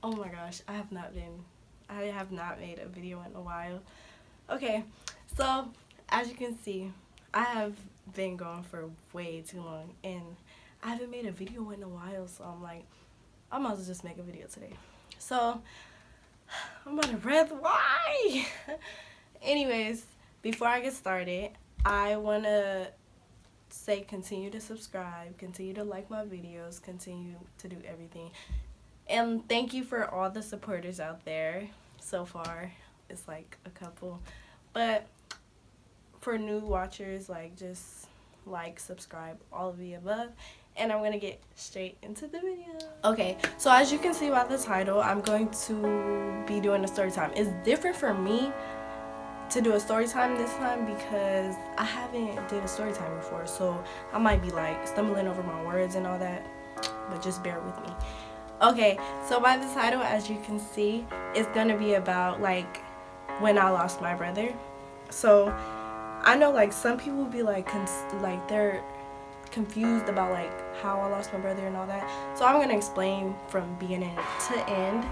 Oh my gosh, I have not made a video in a while. Okay, so as you can see, I have been gone for way too long and I haven't made a video in a while, so I'm like, I might as well just make a video today. So I'm out of breath. Why? Anyways, before I get started, I want to say continue to subscribe, continue to like my videos, continue to do everything. And thank you for all the supporters out there so far. It's like a couple. But for new watchers, like just like, subscribe, all of the above. And I'm going to get straight into the video. Okay, so as you can see by the title, I'm going to be doing a story time. It's different for me to do a story time this time because I haven't did a story time before. So I might be like stumbling over my words and all that. But just bear with me. Okay, so by the title, as you can see, it's gonna be about like when I lost my brother. So I know like some people be like they're confused about like how I lost my brother and all that. So I'm gonna explain from beginning to end.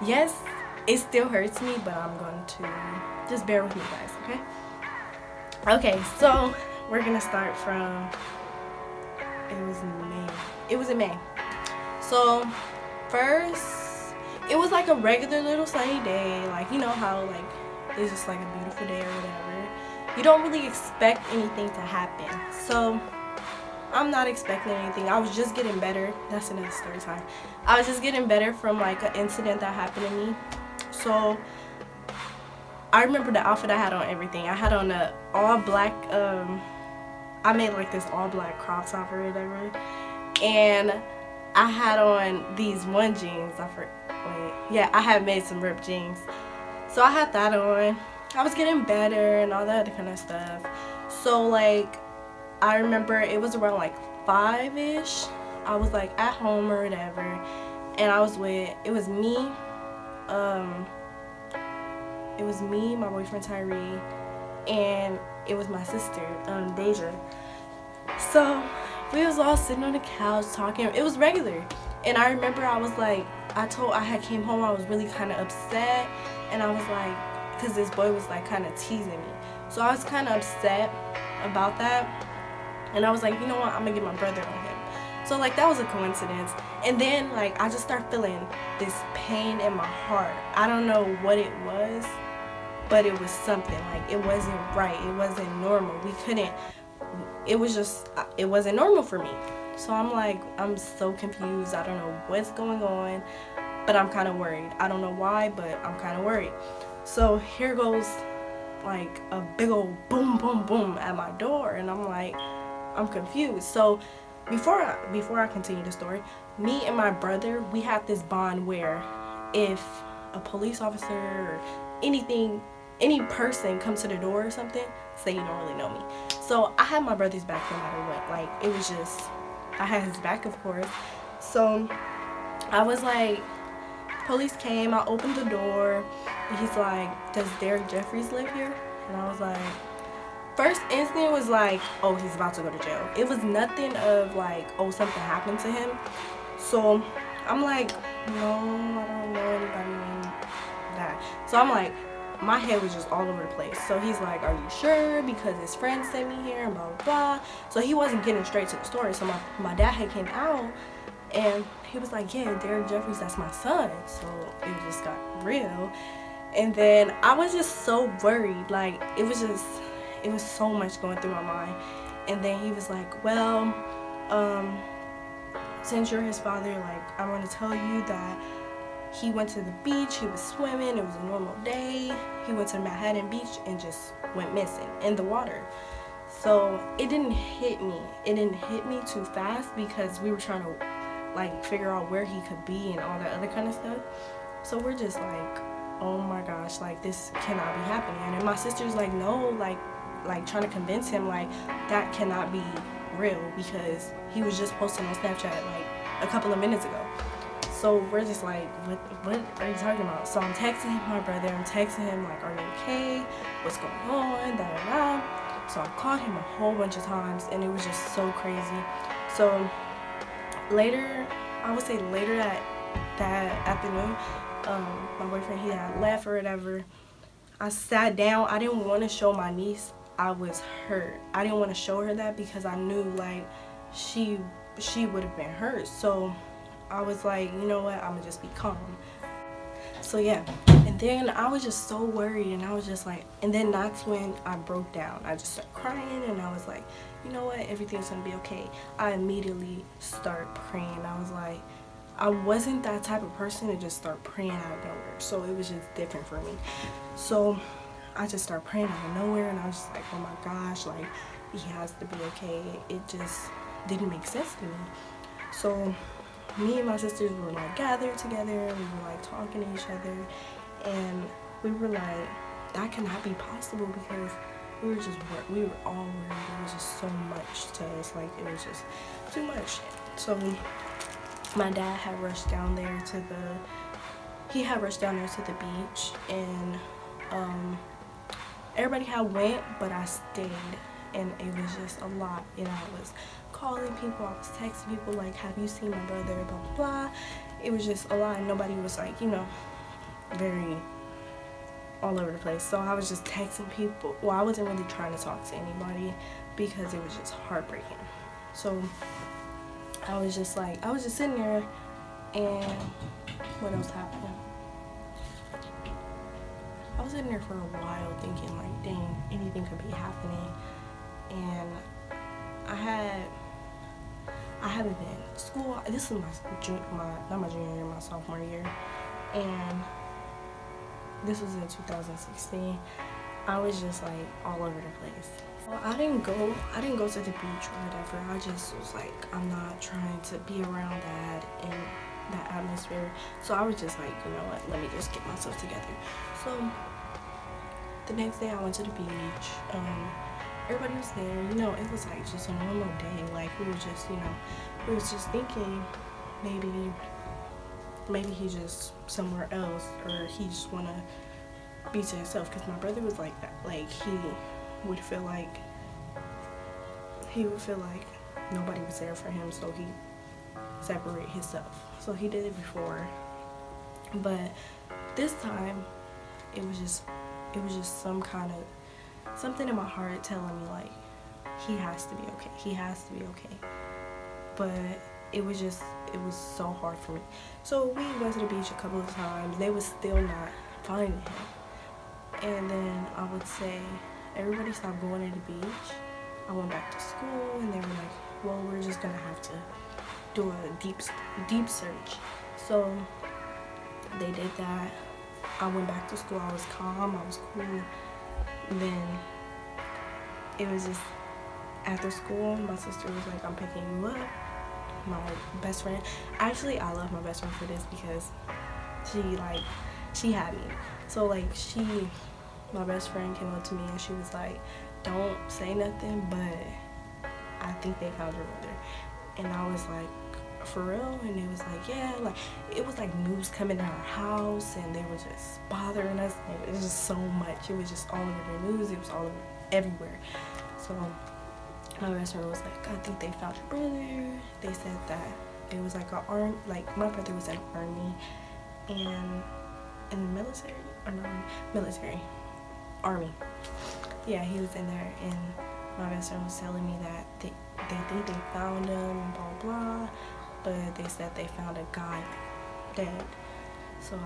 Yes, it still hurts me, but I'm going to just bear with me, guys. Okay. Okay, so we're gonna start from it was in May. So first, it was like a regular little sunny day, like you know how like it's just like a beautiful day or whatever. You don't really expect anything to happen. So I'm not expecting anything. I was just getting better. That's another story time. I was just getting better from like an incident that happened to me. So I remember the outfit I had on, everything. I had on a all black I made like this all black crop top or whatever. And I had on these one jeans. I had made some ripped jeans. So I had that on. I was getting better and all that other kind of stuff. So like, I remember it was around like 5-ish. I was like at home or whatever. And I was with, it was me, my boyfriend Tyree, and it was my sister, Deja. So we was all sitting on the couch talking. It was regular. And I remember I was like, I had came home, I was really kind of upset. And I was like, because this boy was like kind of teasing me. So I was kind of upset about that. And I was like, you know what, I'm going to get my brother on him. So like that was a coincidence. And then like I just started feeling this pain in my heart. I don't know what it was, but it was something. Like it wasn't right. It wasn't normal. It wasn't normal for me. So I'm like, I'm so confused. I don't know what's going on, but I'm kind of worried. I don't know why, but I'm kind of worried. So here goes like a big old boom, boom, boom at my door. And I'm like, I'm confused. So before I continue the story, me and my brother, we have this bond where if a police officer or any person comes to the door or something, say you don't really know me. So I had my brother's back no matter what. Like it was just, I had his back, of course. So I was like, police came, I opened the door, and he's like, does Derek Jeffries live here? And I was like, first instinct was like, oh, he's about to go to jail. It was nothing of like, oh, something happened to him. So I'm like, no, I don't know anybody named that. So I'm like, my head was just all over the place. So he's like, are you sure? Because his friend sent me here and blah, blah, blah. So he wasn't getting straight to the story. So my dad had came out and he was like, yeah, Derek Jeffries, that's my son. So it just got real. And then I was just so worried. Like, it was so much going through my mind. And then he was like, well, since you're his father, like, I want to tell you that he went to the beach, he was swimming, it was a normal day. He went to Manhattan Beach and just went missing in the water. So it didn't hit me. It didn't hit me too fast because we were trying to like figure out where he could be and all that other kind of stuff. So we're just like, oh my gosh, like this cannot be happening. And my sister's like, no, like trying to convince him like that cannot be real because he was just posting on Snapchat like a couple of minutes ago. So we're just like, what are you talking about? So I'm texting my brother. I'm texting him like, are you okay? What's going on? Da da da. So I called him a whole bunch of times, and it was just so crazy. So later, I would say later that that afternoon, my boyfriend, he had left or whatever. I sat down. I didn't want to show my niece I was hurt. I didn't want to show her that because I knew like she would have been hurt. So I was like, you know what, I'm gonna just be calm. So yeah, and then I was just so worried, and I was just like, and then that's when I broke down. I just started crying, and I was like, you know what, everything's gonna be okay. I immediately started praying. I was like, I wasn't that type of person to just start praying out of nowhere, so it was just different for me. So I just started praying out of nowhere, and I was just like, oh my gosh, like, he has to be okay. It just didn't make sense to me. So me and my sisters were like gathered together, and we were like talking to each other, and we were like, that cannot be possible, because we were all worried. It was just so much to us, like it was just too much. So my dad had rushed down there to the beach, and everybody had went, but I stayed, and it was just a lot. You know, I was calling people, I was texting people like, have you seen my brother, blah blah blah. It was just a lot, and nobody was like, you know, very all over the place. So I was just texting people. Well, I wasn't really trying to talk to anybody because it was just heartbreaking. So I was just sitting there, and what else happened? I was sitting there for a while thinking like, dang, anything could be happening. And I haven't been to school. This is not my junior year, my sophomore year, and this was in 2016. I was just like all over the place. Well, I didn't go to the beach or whatever. I just was like, I'm not trying to be around that and that atmosphere. So I was just like, you know what, let me just get myself together. So the next day I went to the beach. Everybody was there, you know, it was like just a normal day. Like we was just thinking maybe he's just somewhere else, or he just wanna be to himself, because my brother was like that. Like he would feel like nobody was there for him, so he separate himself. So he did it before, but this time it was just something in my heart telling me like, he has to be okay. But it was so hard for me. So we went to the beach a couple of times. They was still not finding him. And then I would say everybody stopped going to the beach. I went back to school, and they were like, well, we're just gonna have to do a deep search. So they did that. I went back to school. I was calm, I was cool. And then it was just after school, my sister was like, I'm picking you up. My best friend, actually I love my best friend for this, because she had me. So like my best friend came up to me and she was like, don't say nothing, but I think they found your brother. And I was like, for real? And it was like, yeah, like it was like news coming to our house, and they were just bothering us, and it was just so much. It was just all over the news. It was all over everywhere. So my best friend was like, I think they found your brother. They said that it was like my brother was in the army, and in the military, or not military, army. Yeah, he was in there, and my best friend was telling me that they think they found him and blah blah, but they said they found a guy dead. So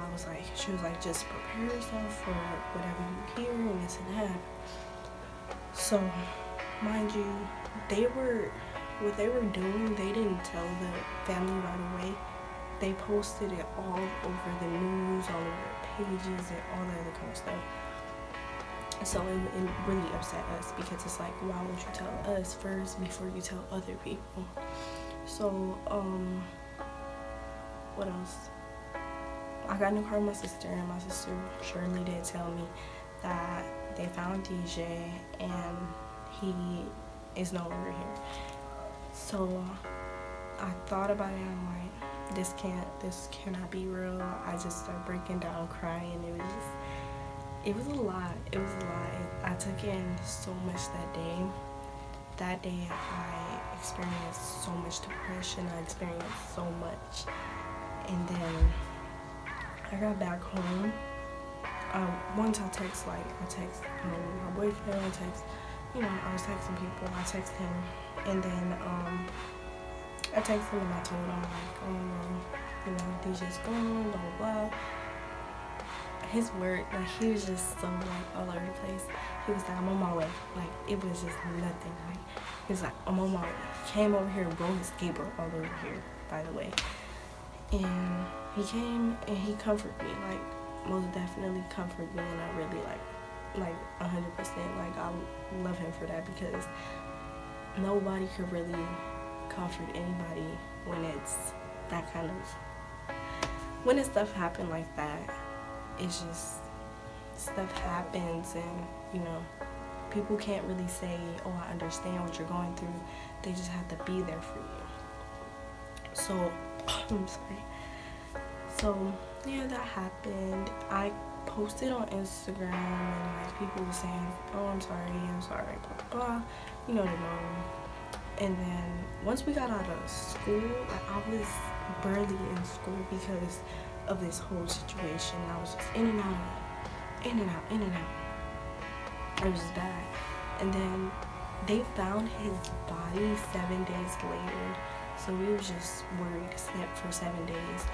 she was like, just prepare yourself for whatever you hear and this and that. So mind you, what they were doing, they didn't tell the family right away. They posted it all over the news, all over their pages, and all that other kind of stuff. So it really upset us, because it's like, why would you tell us first before you tell other people? So what else? I got in the car with my sister, and my sister surely did tell me that they found DJ and he is no longer here. So I thought about it, and I'm like, this cannot be real. I just started breaking down, crying. It was a lot. I took in so much that day. That day I experienced so much depression. I experienced so much. And then I got back home. Once I text my boyfriend, I was texting people, I text him, and then I texted him and I told him like, DJ's going, blah blah blah. His word, like, he was just so like all over the place. He was like, I'm on my way. Like, it was just nothing. Like, he was like, I'm on my way. He came over here, rode his skateboard all over here, by the way. And he came and he comforted me, like, most definitely comforted me, and I really like 100%, like, I love him for that, because nobody could really comfort anybody when it's that kind of, when it's stuff happen like that. It's just, stuff happens, and people can't really say, oh, I understand what you're going through. They just have to be there for you. So I'm sorry. So yeah, that happened. I posted on Instagram, and like people were saying, oh, I'm sorry, blah blah, the norm. And then once we got out of school, like, I was barely in school because of this whole situation. I was just in and out. It was just bad. And then they found his body 7 days later, so we were just worried, slept for 7 days.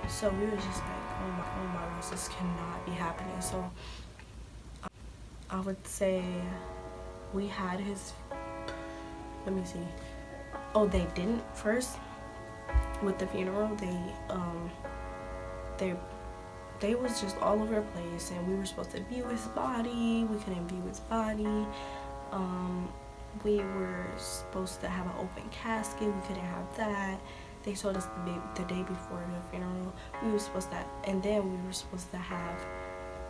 So we were just like, oh my gosh, this cannot be happening. So I would say we had his, let me see. Oh, they didn't first with the funeral. They was just all over the place, and we were supposed to view his body. We couldn't view his body. We were supposed to have an open casket. We couldn't have that. They told us the day before the funeral we were supposed to, and then we were supposed to have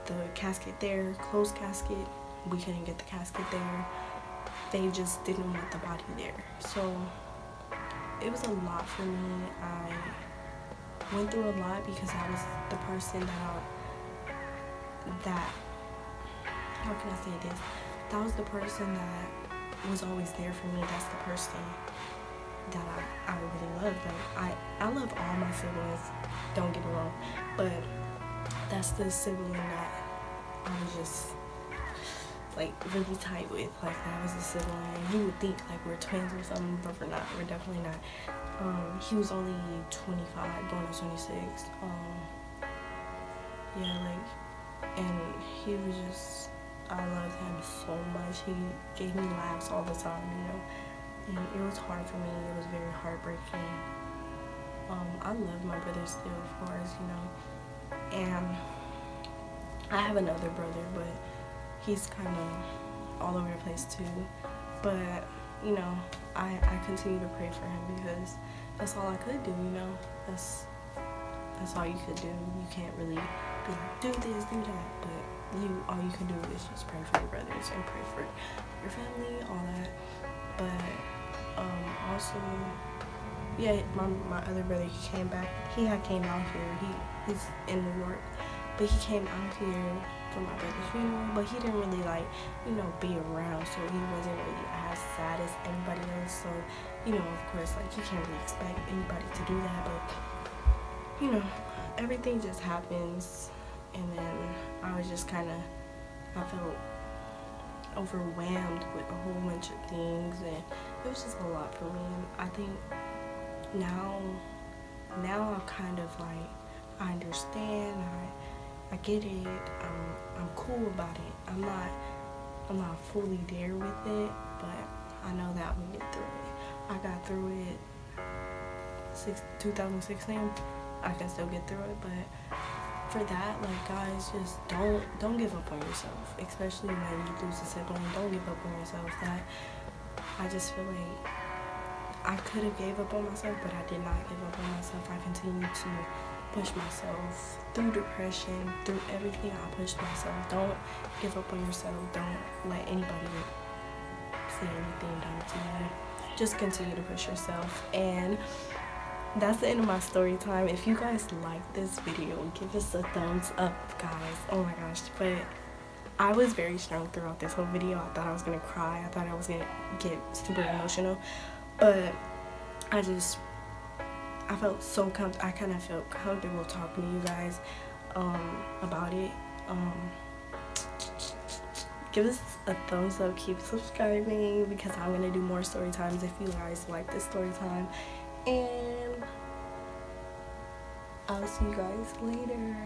the casket there, closed casket. We couldn't get the casket there. They just didn't want the body there. So it was a lot for me. I went through a lot because I was the person that how can I say this? That was the person that was always there for me. That's the person that I really love. Like, I love all my siblings, don't get me wrong, but that's the sibling that I was just like really tight with. Like, that was a sibling. You would think like we're twins or something, but we're not. We're definitely not. He was only 25, going to 26. Yeah, like, and he was just, I loved him so much. He gave me laughs all the time, and it was hard for me. It was very heartbreaking. I love my brother still, of course, and I have another brother, but he's kind of all over the place too. But I continue to pray for him, because that's all I could do. That's all you could do. You can't really be like, do this, do that, but all you can do is just pray for your brothers and pray for your family, all that. But also, yeah, my other brother, he came back. He had came out here. He's in New York, but he came out here for my brother's funeral. But he didn't really be around, so he wasn't really as sad as everybody else. So of course, like, you can't really expect anybody to do that. But everything just happens, and then I was just I felt overwhelmed with a whole bunch of things, and it was just a lot for me. And I think now I'm kind of like, I understand, I get it, I'm cool about it. I'm not fully there with it, but I know that we'll get through it. I got through it 2016. I can still get through it, but for that, like, guys, just don't give up on yourself, especially when you lose a sibling. Don't give up on yourself. That I just feel like I could have gave up on myself, but I did not give up on myself. I continued to push myself through depression, through everything. I pushed myself. Don't give up on yourself. Don't let anybody say anything dumb to you. Just continue to push yourself. And that's the end of my story time. If you guys like this video, give us a thumbs up, guys. Oh my gosh. But I was very strong throughout this whole video. I thought I was gonna cry. I thought I was gonna get super emotional, but I I felt so I kind of felt comfortable talking to you guys about it. Give us a thumbs up, keep subscribing, because I'm gonna do more story times if you guys like this story time. And I'll see you guys later.